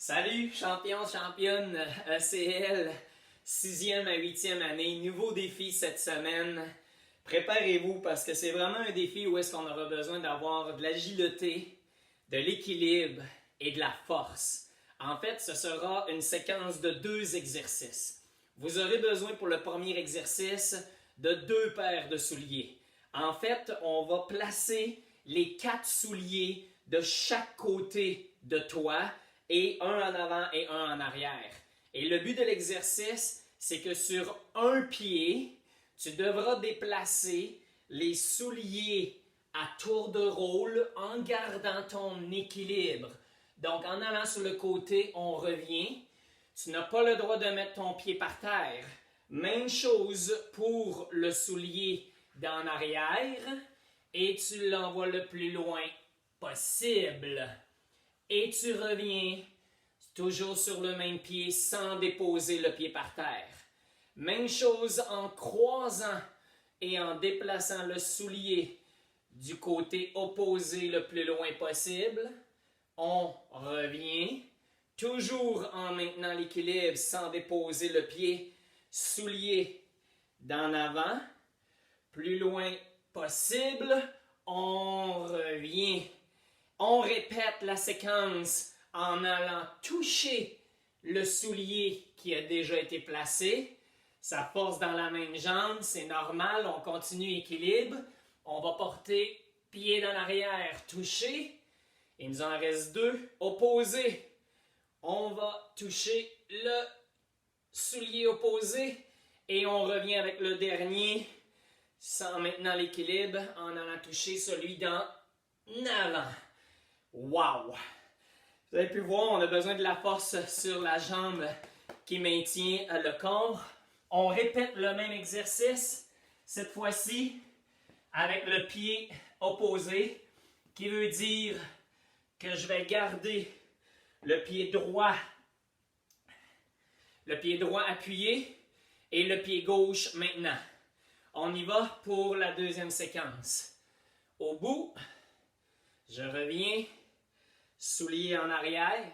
Salut, champion, championne ECL, 6e à 8e année, nouveau défi cette semaine. Préparez-vous parce que c'est vraiment un défi où est-ce qu'on aura besoin d'avoir de l'agilité, de l'équilibre et de la force. En fait, ce sera une séquence de 2 exercices. Vous aurez besoin pour le premier exercice de 2 paires de souliers. En fait, on va placer les 4 souliers de chaque côté de toi et un en avant et un en arrière. Et le but de l'exercice, c'est que sur un pied, tu devras déplacer les souliers à tour de rôle en gardant ton équilibre. Donc, en allant sur le côté, on revient. Tu n'as pas le droit de mettre ton pied par terre. Même chose pour le soulier d'en arrière. Et tu l'envoies le plus loin possible. Et tu reviens toujours sur le même pied sans déposer le pied par terre. Même chose en croisant et en déplaçant le soulier du côté opposé le plus loin possible. On revient, toujours en maintenant l'équilibre sans déposer le pied, soulier d'en avant, plus loin possible, on revient. On répète la séquence en allant toucher le soulier qui a déjà été placé. Ça force dans la même jambe, c'est normal, on continue équilibre. On va porter pied dans l'arrière, toucher. Il nous en reste 2, opposé. On va toucher le soulier opposé et on revient avec le dernier sans maintenant l'équilibre en allant toucher celui d'en avant. Wow! Vous avez pu voir, on a besoin de la force sur la jambe qui maintient le corps. On répète le même exercice, cette fois-ci avec le pied opposé, qui veut dire que je vais garder le pied droit appuyé et le pied gauche maintenant. On y va pour la deuxième séquence. Au bout, je reviens. Soulier en arrière,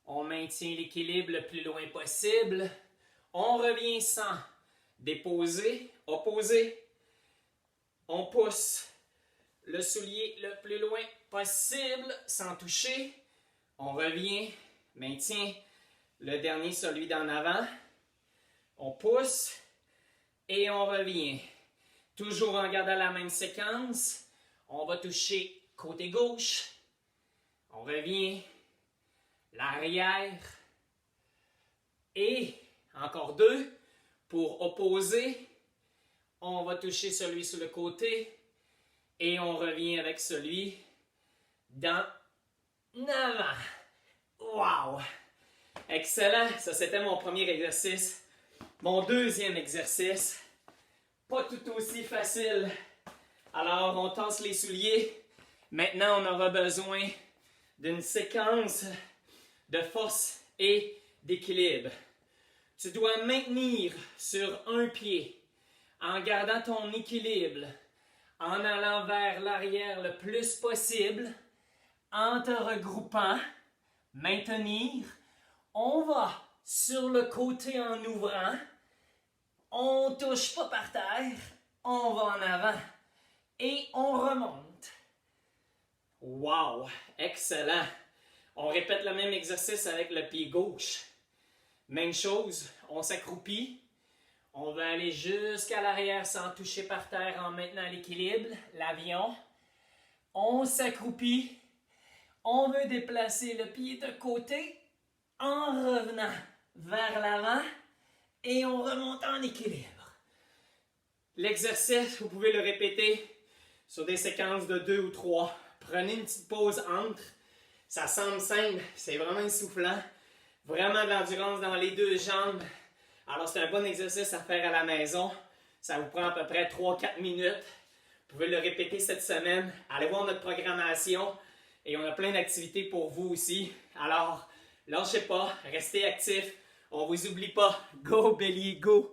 on maintient l'équilibre le plus loin possible, on revient sans déposer, opposer, on pousse le soulier le plus loin possible sans toucher, on revient, maintient le dernier, celui d'en avant, on pousse et on revient. Toujours en gardant la même séquence, on va toucher côté gauche. On revient, l'arrière, et encore 2, pour opposer, on va toucher celui sur le côté, et on revient avec celui d'en avant. Wow! Excellent! Ça, c'était mon premier exercice. Mon deuxième exercice, pas tout aussi facile. Alors, on tasse les souliers. Maintenant, on aura besoin d'une séquence de force et d'équilibre. Tu dois maintenir sur un pied en gardant ton équilibre, en allant vers l'arrière le plus possible, en te regroupant, maintenir. On va sur le côté en ouvrant, on ne touche pas par terre, on va en avant et on remonte. Wow! Excellent! On répète le même exercice avec le pied gauche. Même chose, on s'accroupit. On va aller jusqu'à l'arrière sans toucher par terre en maintenant l'équilibre, l'avion. On s'accroupit. On veut déplacer le pied de côté en revenant vers l'avant et on remonte en équilibre. L'exercice, vous pouvez le répéter sur des séquences de 2 ou 3. Prenez une petite pause entre. Ça semble simple, c'est vraiment essoufflant. Vraiment de l'endurance dans les 2 jambes. Alors c'est un bon exercice à faire à la maison. Ça vous prend à peu près 3-4 minutes. Vous pouvez le répéter cette semaine. Allez voir notre programmation. Et on a plein d'activités pour vous aussi. Alors, lâchez pas, restez actifs. On vous oublie pas. Go Bélier, go!